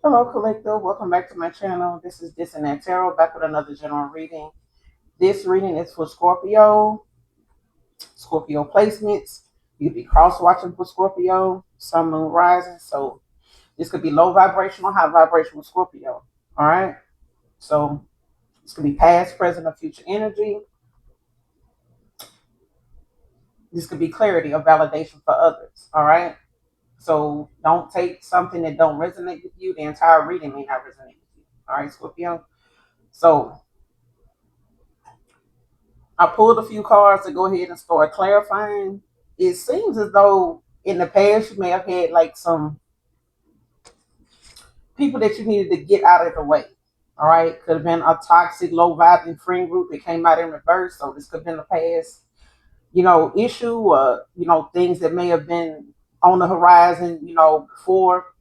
Hello, Collective. Welcome back to my channel. This is This and That Tarot, back with another general reading. This reading is for Scorpio placements. You could be cross watching for Scorpio, Sun, Moon, Rising. So this could be low vibrational, high vibrational Scorpio. All right. So this could be past, present, or future energy. This could be clarity or validation for others. All right. So don't take something that don't resonate with you. The entire reading may not resonate with you. All right, Scorpio. So I pulled a few cards to go ahead and start clarifying. It seems as though in the past you may have had like some people that you needed to get out of the way. All right, could have been a toxic, low vibing friend group that came out in reverse. So this could have been the past, issue or things that may have been on the horizon, before.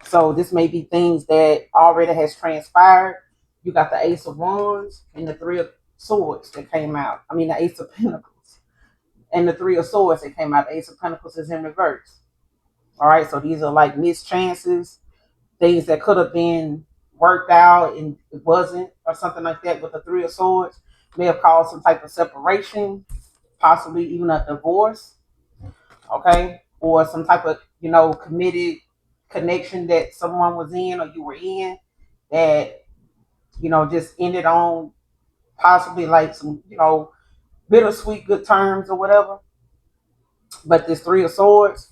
So this may be things that already has transpired. You got the Ace of Wands and the Three of Swords that came out. I mean, the Ace of Pentacles and the Three of Swords that came out. The Ace of Pentacles is in reverse. All right, so these are like missed chances, things that could have been worked out and it wasn't, or something like that. With the Three of Swords, may have caused some type of separation, possibly even a divorce. Okay, or some type of committed connection that someone was in or you were in that just ended on possibly like some bittersweet good terms or whatever. But this Three of Swords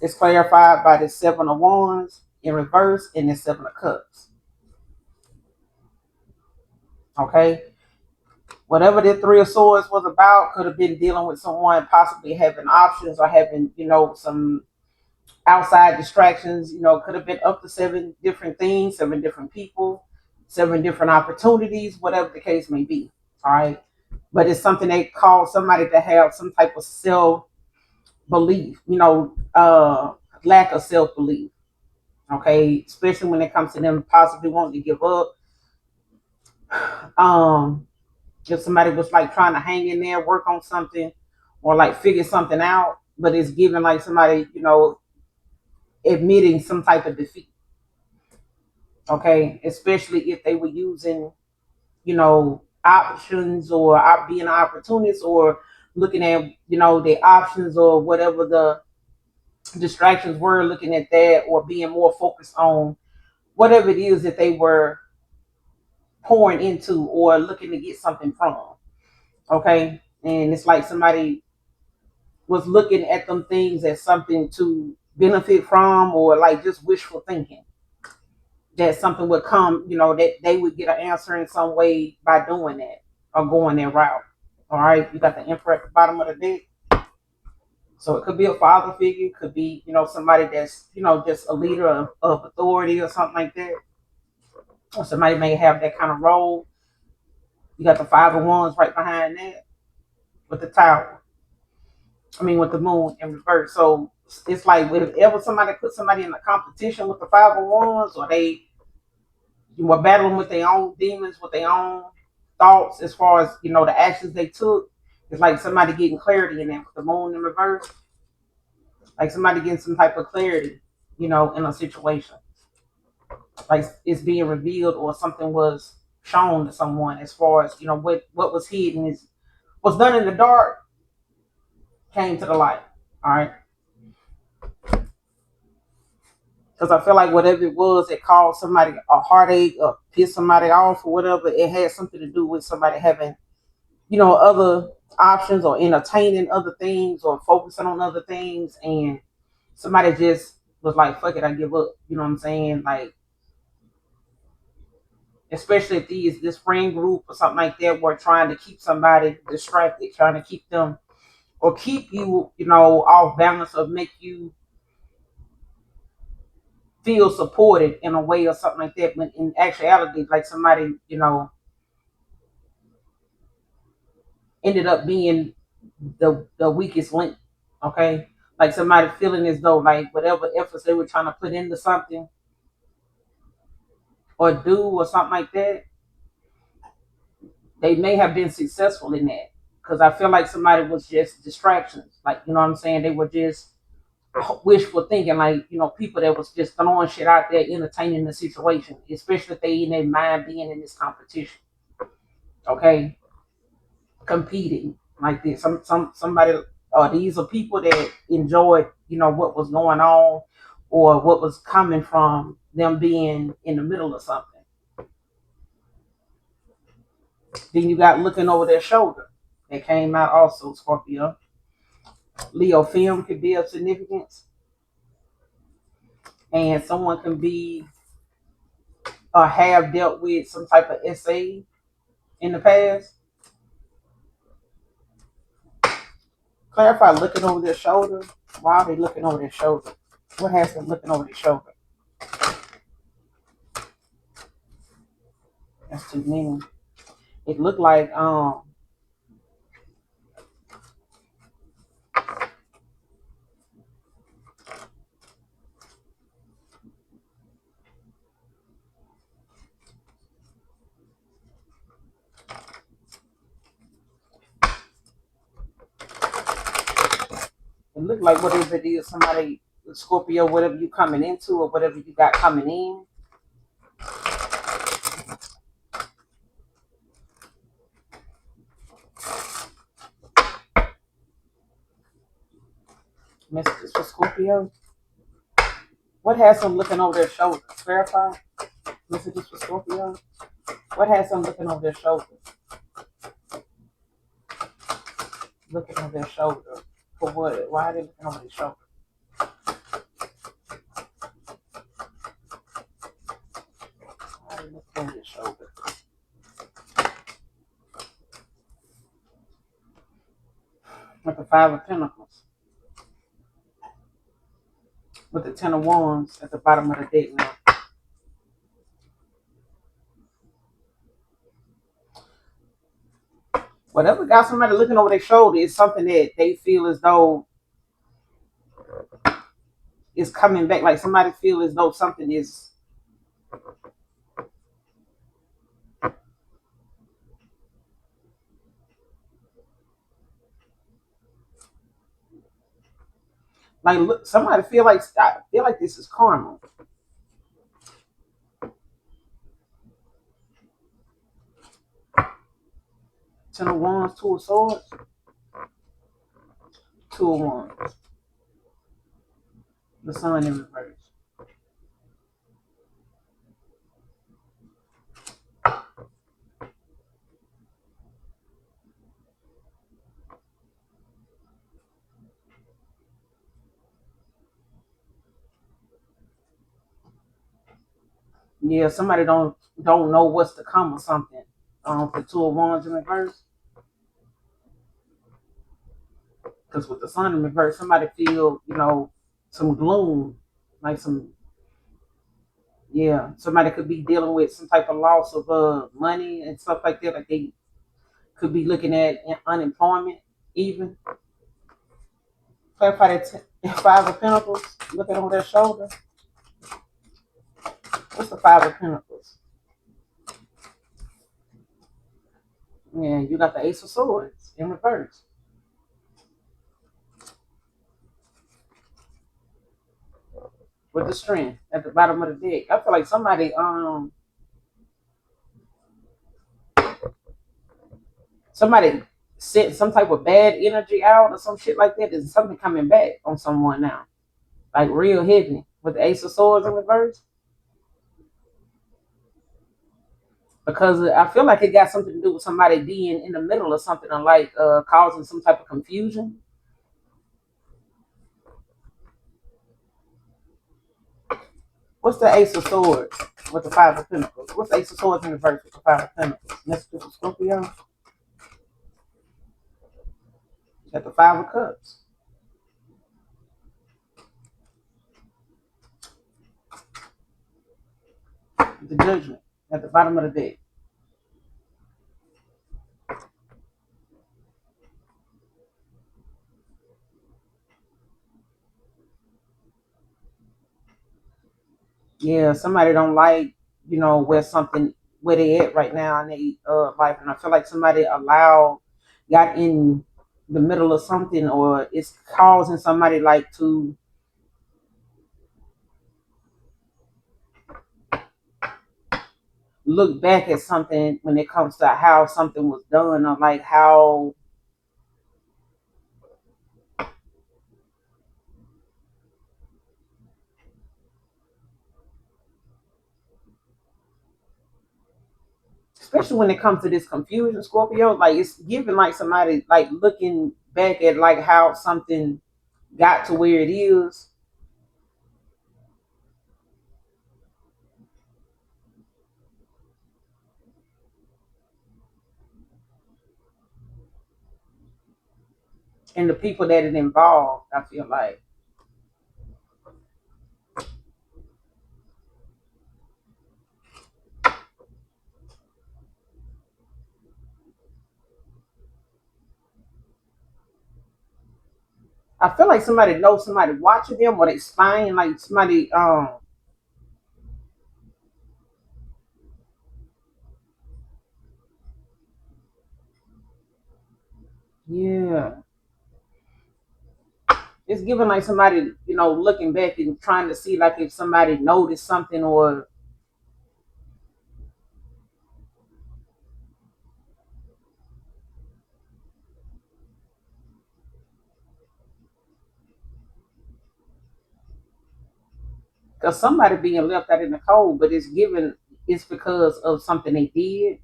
is clarified by this Seven of Wands in reverse and this Seven of Cups. Okay. Whatever the Three of Swords was about could have been dealing with someone possibly having options or having, some outside distractions. Could have been up to seven different things, seven different people, seven different opportunities, whatever the case may be. All right. But it's something that calls somebody to have some type of self belief, lack of self belief. Okay, especially when it comes to them possibly wanting to give up. Um, if somebody was like trying to hang in there, work on something, or like figure something out, but it's giving like somebody, admitting some type of defeat. Okay, especially if they were using, options or being an opportunist or looking at, the options or whatever the distractions were, looking at that or being more focused on whatever it is that they were pouring into or looking to get something from. Okay. And it's like somebody was looking at them things as something to benefit from or like just wishful thinking that something would come, that they would get an answer in some way by doing that or going that route. All right. You got the Emperor at the bottom of the deck. So it could be a father figure, could be, somebody that's, just a leader of authority or something like that. Or somebody may have that kind of role. You got the Five of Wands right behind that with the Tower. I mean, with the Moon in reverse. So it's like whenever somebody put somebody in a competition with the Five of Wands, or they were battling with their own demons, with their own thoughts, as far as the actions they took. It's like somebody getting clarity in that with the Moon in reverse, like somebody getting some type of clarity, in a situation, like it's being revealed or something was shown to someone as far as what was hidden is what's done in the dark came to the light. All right. Because I feel like whatever it was that caused somebody a heartache or pissed somebody off or whatever, it had something to do with somebody having, other options or entertaining other things or focusing on other things. And somebody just was like, fuck it, I give up. You know what I'm saying? Like, especially if this friend group or something like that were trying to keep somebody distracted, trying to keep them or keep you, off balance or make you feel supported in a way or something like that. When in actuality, like somebody, ended up being the weakest link. Okay. Like somebody feeling as though like whatever efforts they were trying to put into something or do or something like that, they may have been successful in that. Because I feel like somebody was just distractions. Like, you know what I'm saying? They were just wishful thinking, like, people that was just throwing shit out there, entertaining the situation, especially if they in their mind being in this competition, okay, competing like this. Somebody, these are people that enjoyed, what was going on, or what was coming from them being in the middle of something. Then you got looking over their shoulder. That came out also, Scorpio. Leo, film could be of significance, and someone can be or have dealt with some type of essay in the past. Clarify looking over their shoulder. Why are they looking over their shoulder? What has them looking over their shoulder? That's too many. It looked like whatever it is, somebody, Scorpio, whatever you coming into or whatever you got coming in. Messages for Scorpio. What has them looking over their shoulder? Clarify. Messages for Scorpio. What has them looking over their shoulder? Looking over their shoulder. For what? Why are they looking over their shoulder? Why are they looking over their shoulder? With the Five of Pentacles. With the Ten of Wands at the bottom of the deck now. Whatever got somebody looking over their shoulder is something that they feel as though is coming back. Like somebody feel as though something is like, look, somebody I feel like this is karma. Ten of Wands, Two of Swords, Two of Wands. The Sun in reverse. Yeah, somebody don't know what's to come or something. The Two of Wands in reverse. Because with the Sun in reverse, somebody feel, some gloom, like some, yeah, somebody could be dealing with some type of loss of money and stuff like that. Like they could be looking at unemployment even. Clarify that Five of Pentacles, looking over their shoulder. What's the Five of Pentacles? Yeah, you got the Ace of Swords in reverse. With the Strength at the bottom of the deck. I feel like somebody sent some type of bad energy out or some shit like that. There's something coming back on someone now. Like real heavy with the Ace of Swords in reverse. Because I feel like it got something to do with somebody being in the middle of something and like causing some type of confusion. What's the Ace of Swords with the Five of Pentacles? What's the Ace of Swords in reverse with the Five of Pentacles? Next to the Scorpio. You got the Five of Cups. The Judgment at the bottom of the deck. Yeah, somebody don't like, where they at right now in their life, and I feel like somebody got in the middle of something, or it's causing somebody like to look back at something when it comes to how something was done, or like how, especially when it comes to this confusion, Scorpio, like it's giving like somebody like looking back at like how something got to where it is, and the people that it involved. I feel like somebody knows somebody watching them, or they spying, like somebody yeah. It's giving like somebody, looking back and trying to see like if somebody noticed something, or because somebody being left out in the cold, but it's because of something they did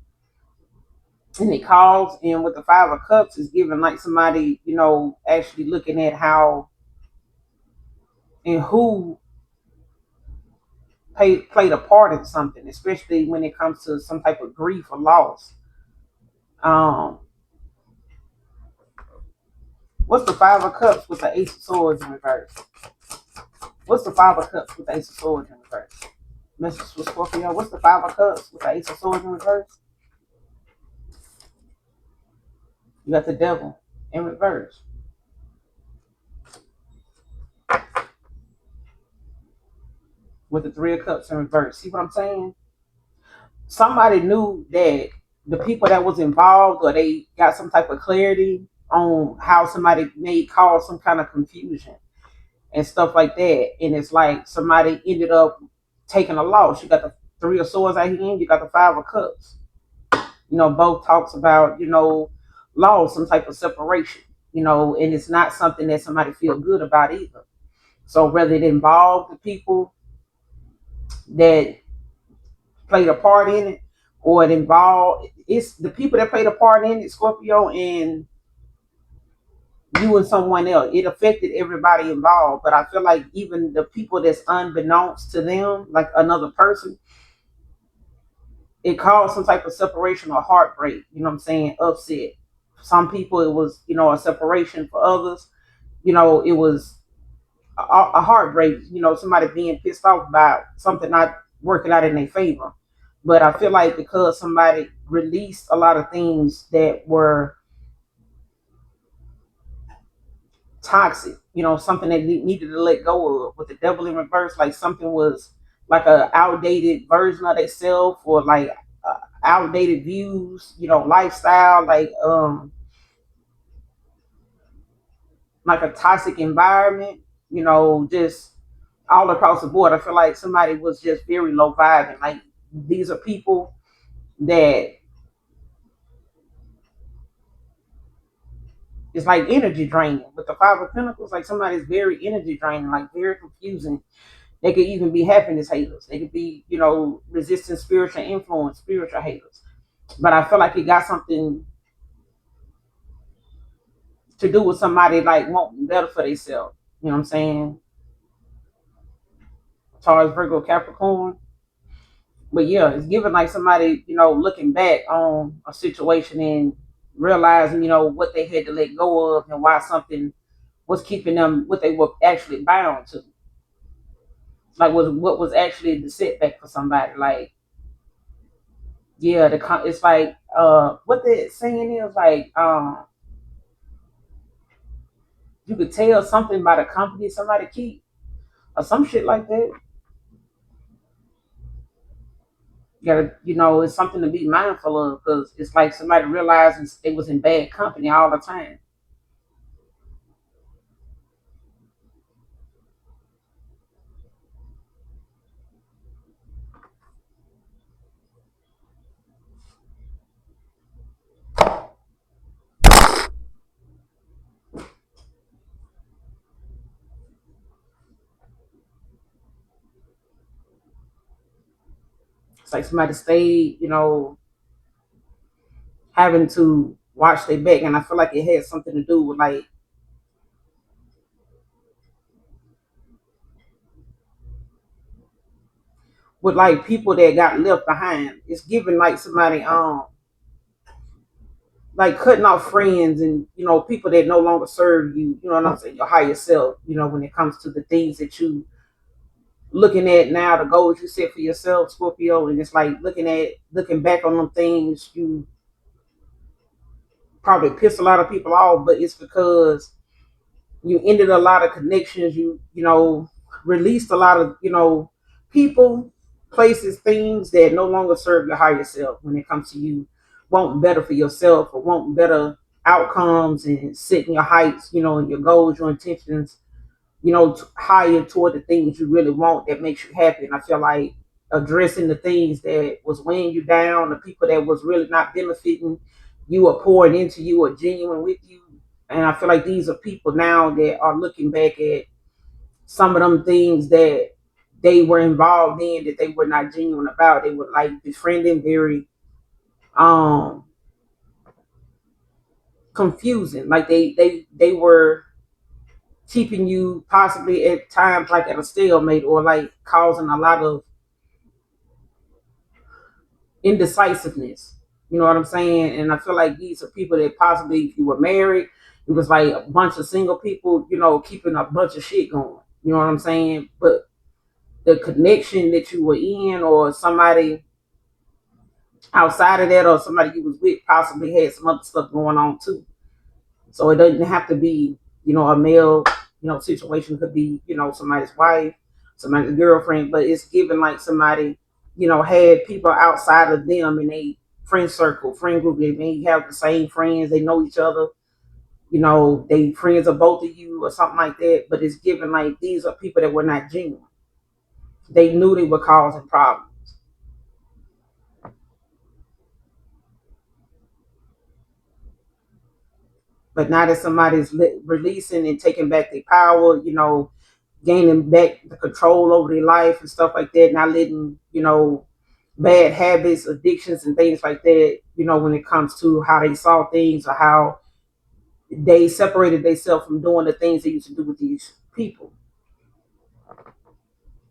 and it caused. And with the Five of Cups, it's giving like somebody, actually looking at how and who played a part in something, especially when it comes to some type of grief or loss. Um, what's the Five of Cups with the Ace of Swords in reverse? What's the Five of Cups with the Ace of Swords in reverse? Message for Scorpio. What's the Five of Cups with the Ace of Swords in reverse? You got the Devil in reverse with the Three of Cups in reverse. See what I'm saying? Somebody knew that the people that was involved, or they got some type of clarity on how somebody may cause some kind of confusion and stuff like that. And it's like somebody ended up taking a loss. You got the Three of Swords out here, you got the Five of Cups. Both talks about, loss, some type of separation, and it's not something that somebody feel good about either. So whether it involved the people that played a part in it, or it's the people that played a part in it, Scorpio, and you and someone else. It affected everybody involved. But I feel like even the people that's unbeknownst to them, like another person, it caused some type of separation or heartbreak, you know what I'm saying? Upset. Some people it was, a separation. For others, it was a heartbreak, somebody being pissed off about something not working out in their favor. But I feel like because somebody released a lot of things that were toxic, something that needed to let go of, with the Devil in reverse, like something was like a outdated version of itself, or like outdated views, lifestyle, like a toxic environment, just all across the board. I feel like somebody was just very low vibing. Like these are people that it's like energy draining. With the Five of Pentacles, like somebody's very energy draining, like very confusing. They could even be happiness haters. They could be, resisting spiritual influence, spiritual haters. But I feel like it got something to do with somebody like wanting better for themselves. You know what I'm saying? Taurus, Virgo, Capricorn. But yeah, it's giving like somebody, looking back on a situation and realizing, what they had to let go of, and why something was keeping them what they were actually bound to. Like what was actually the setback for somebody. Like, yeah, it's like what the saying is, like you could tell something by the company somebody keep, or some shit like that. You gotta, it's something to be mindful of, because it's like somebody realizing they was in bad company all the time. It's like somebody stayed, having to watch their back, and I feel like it had something to do with people that got left behind. It's giving like somebody like cutting off friends and people that no longer serve you. You know what I'm saying? Your higher self. When it comes to the things that you looking at now, the goals you set for yourself, Scorpio, and it's like looking back on them things you probably piss a lot of people off, but it's because you ended a lot of connections. You released a lot of people, places, things that no longer serve your higher self when it comes to you wanting better for yourself or wanting better outcomes and setting your heights, and your goals, your intentions, higher toward the things you really want that makes you happy. And I feel like addressing the things that was weighing you down, the people that was really not benefiting you or pouring into you or genuine with you. And I feel like these are people now that are looking back at some of them things that they were involved in that they were not genuine about. They were like befriending, very um confusing. Like they were keeping you possibly at times like at a stalemate or like causing a lot of indecisiveness. You know what I'm saying? And I feel like these are people that possibly, if you were married, it was like a bunch of single people, keeping a bunch of shit going. You know what I'm saying? But the connection that you were in, or somebody outside of that, or somebody you was with, possibly had some other stuff going on too. So it doesn't have to be, a male, situation. Could be, somebody's wife, somebody's girlfriend, but it's given like somebody, had people outside of them in a friend circle, friend group. They may have the same friends, they know each other, they friends of both of you or something like that. But it's given like these are people that were not genuine. They knew they were causing problems. But now that somebody's releasing and taking back their power, gaining back the control over their life and stuff like that, not letting, bad habits, addictions, and things like that, when it comes to how they saw things or how they separated themselves from doing the things they used to do with these people.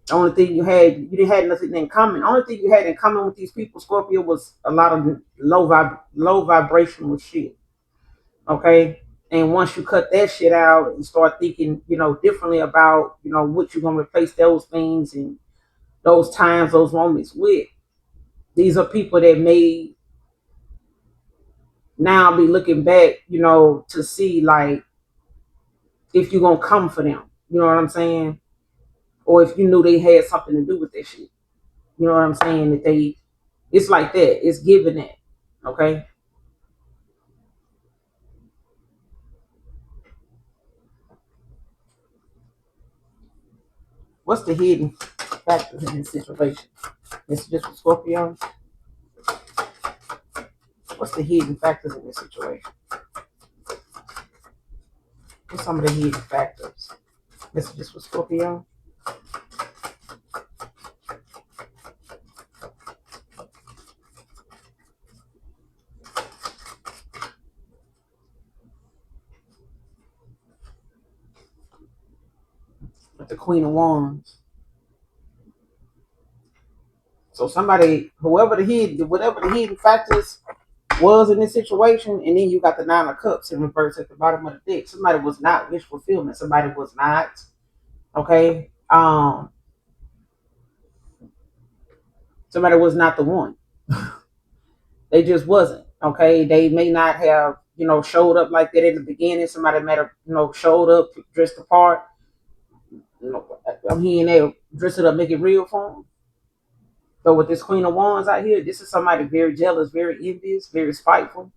The only thing you didn't have nothing in common. The only thing you had in common with these people, Scorpio, was a lot of low vibrational shit. Okay. And once you cut that shit out and start thinking, differently about, what you're gonna replace those things and those times, those moments with, these are people that may now be looking back, to see like if you're gonna come for them. You know what I'm saying? Or if you knew they had something to do with that shit. You know what I'm saying? That it's like that. It's given that. Okay. What's the hidden factors in this situation? It's just for Scorpio. What's the hidden factors in this situation? What's some of the hidden factors? This is just for Scorpio. With the Queen of Wands. So somebody, whatever the hidden factors was in this situation, and then you got the Nine of Cups in reverse at the bottom of the deck. Somebody was not wish fulfillment. Somebody was not okay. Somebody was not the one. They just wasn't okay. They may not have showed up like that in the beginning. Somebody might have showed up dressed the part. I'm hearing they dress it up, make it real for them. But with this Queen of Wands out here, this is somebody very jealous, very envious, very spiteful,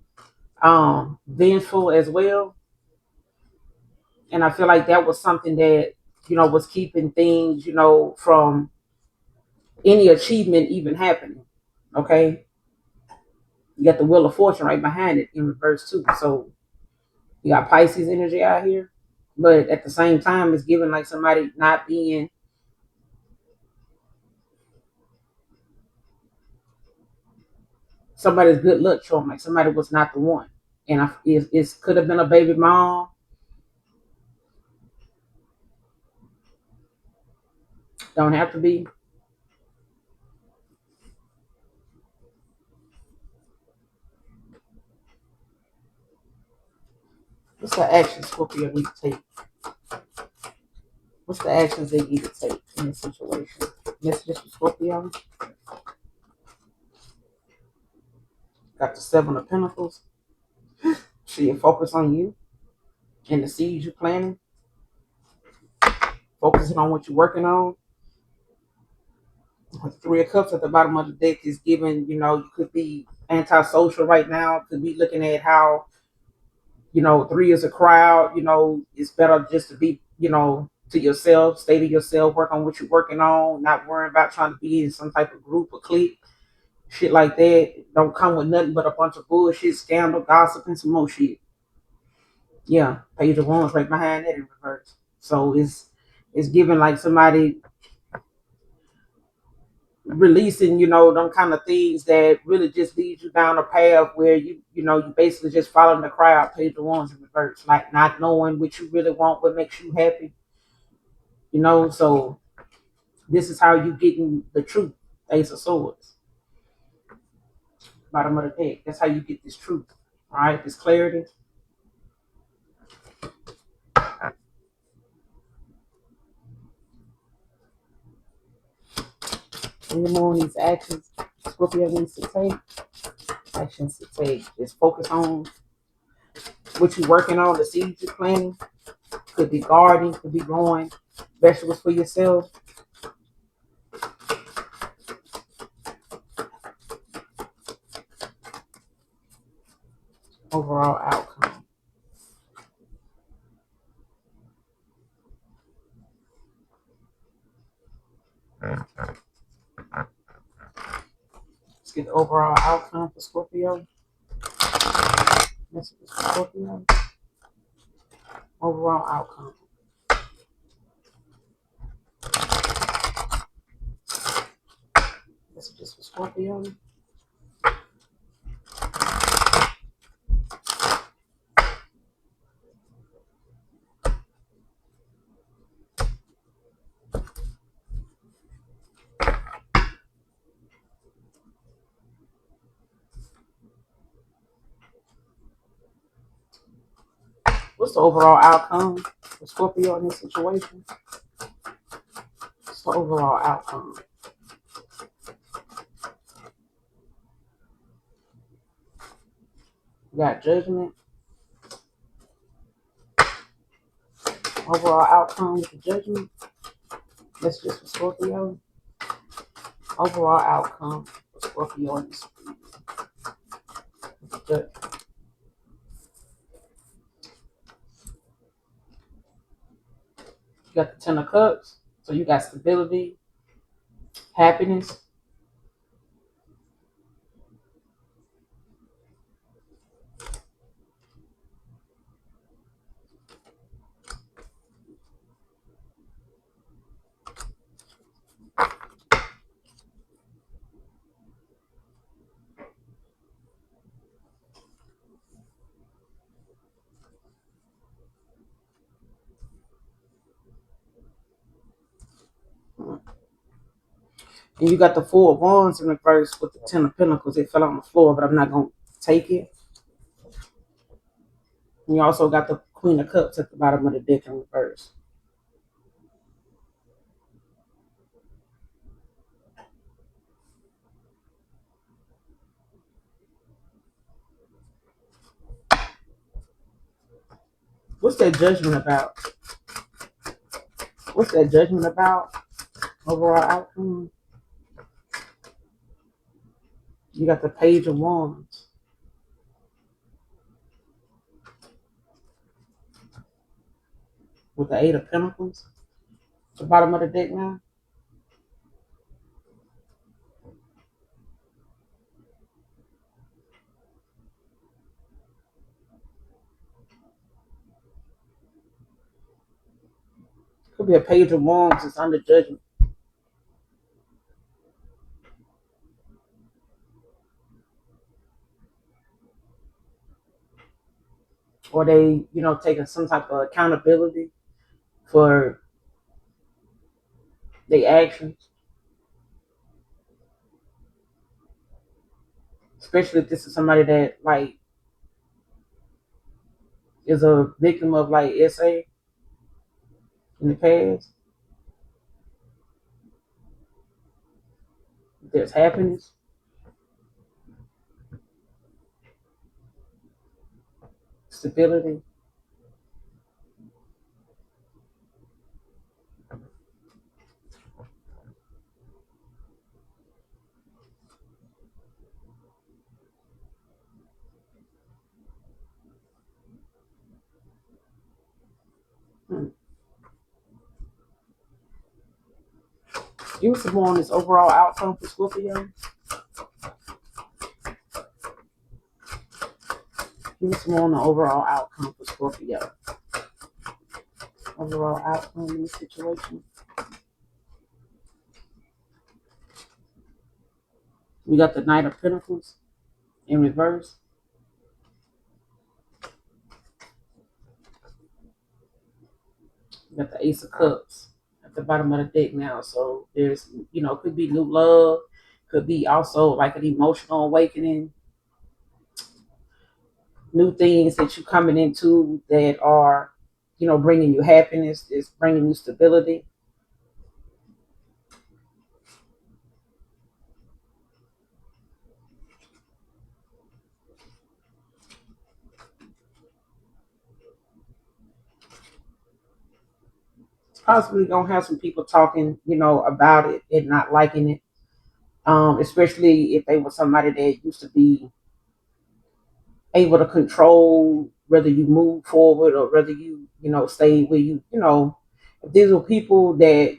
vengeful as well. And I feel like that was something that was keeping things from any achievement even happening. Okay, you got the Wheel of Fortune right behind it in reverse too. So you got Pisces energy out here, but at the same time, it's giving like somebody not being somebody's good luck showing, like somebody was not the one. And it could have been a baby mom. Don't have to be. What's the action Scorpio need to take? What's the actions they need to take in this situation? Messages for Scorpio. Got the Seven of Pentacles. Should you focus on you and the seeds you're planting? Focusing on what you're working on. The Three of Cups at the bottom of the deck is giving, you could be antisocial right now. Could be looking at how, three is a crowd. It's better just to be, to yourself, stay to yourself, work on what you're working on, not worrying about trying to be in some type of group or clique. Shit like that don't come with nothing but a bunch of bullshit, scandal, gossip, and some more shit. Yeah, Page of Wands right behind that in reverse. So it's giving like somebody releasing, them kind of things that really just lead you down a path where you basically just following the crowd. Page of Wands in reverse, like not knowing what you really want, what makes you happy. So this is how you getting the truth. Ace of Swords, bottom of the deck. That's how you get this truth. All right, this clarity. And the moon needs actions. Scorpio needs to take actions to take. Just focus on what you're working on, the seeds you're planting. Could be gardening, could be growing vegetables for yourself. Overall outcome. Let's get the overall outcome for Scorpio. Messages for Scorpio. Overall outcome. Messages for Scorpio. What's the overall outcome for Scorpio in this situation? What's the overall outcome? We got Judgment. Overall outcome with the Judgment. Messages for Scorpio. Overall outcome for Scorpio in this Judgment. You got the Ten of Cups. So you got stability, happiness. And you got the Four of Wands in reverse with the Ten of Pentacles. It fell on the floor, but I'm not going to take it. And you also got the Queen of Cups at the bottom of the deck in reverse. What's that Judgment about? What's that Judgment about? Overall outcome. You got the Page of Wands with the Eight of Pentacles. The bottom of the deck now. Could be a Page of Wands. It's under judgment. or they, taking some type of accountability for their actions, especially if this is somebody that like is a victim of like SA in the past. There's happiness. Stability. Hmm. You some more on this overall outcome for Scorpio. You some more on the overall outcome for Scorpio. Overall outcome in this situation. We got the Knight of Pentacles in reverse. We got the Ace of Cups at the bottom of the deck now. So there's, could be new love, could be also like an emotional awakening, new things that you're coming into that are, bringing you happiness, is bringing you stability. It's possibly gonna have some people talking, about it and not liking it. Especially if they were somebody that used to be able to control whether you move forward or whether you, stay where you. If these were people that,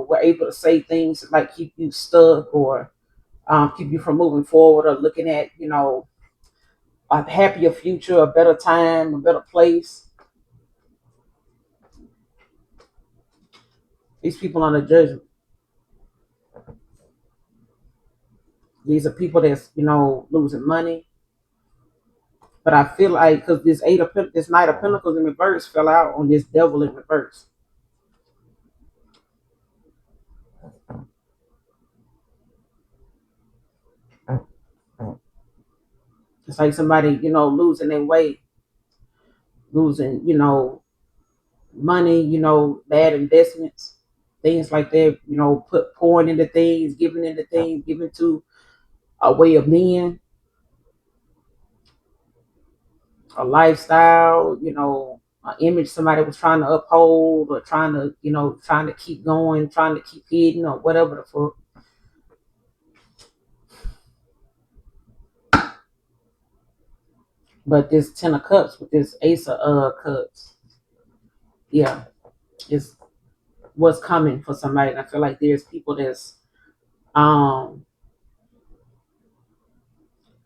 were able to say things that like keep you stuck or keep you from moving forward or looking at, a happier future, a better time, a better place. These people on the judgment. These are people that's, losing money. But I feel like because this Knight of Pentacles in reverse fell out on this Devil in reverse. It's like somebody, losing their weight, losing, money, bad investments, things like that, pouring into things, giving to a way of being, a lifestyle, an image somebody was trying to uphold or trying to keep going, trying to keep hidden or whatever the fuck. But this Ten of Cups with this Ace of Cups, yeah, is what's coming for somebody. And I feel like there's people that's um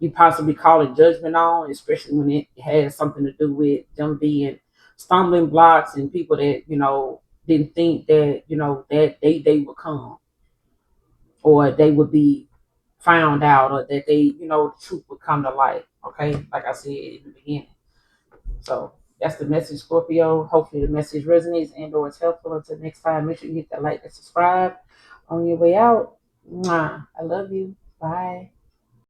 you possibly call it judgment on, especially when it has something to do with them being stumbling blocks and people that, didn't think that, that they would come or they would be found out or that they, the truth would come to light. Okay. Like I said in the beginning. So that's the message, Scorpio. Hopefully the message resonates and or is helpful. Until next time, make sure you hit that like and subscribe on your way out. Mwah. I love you. Bye.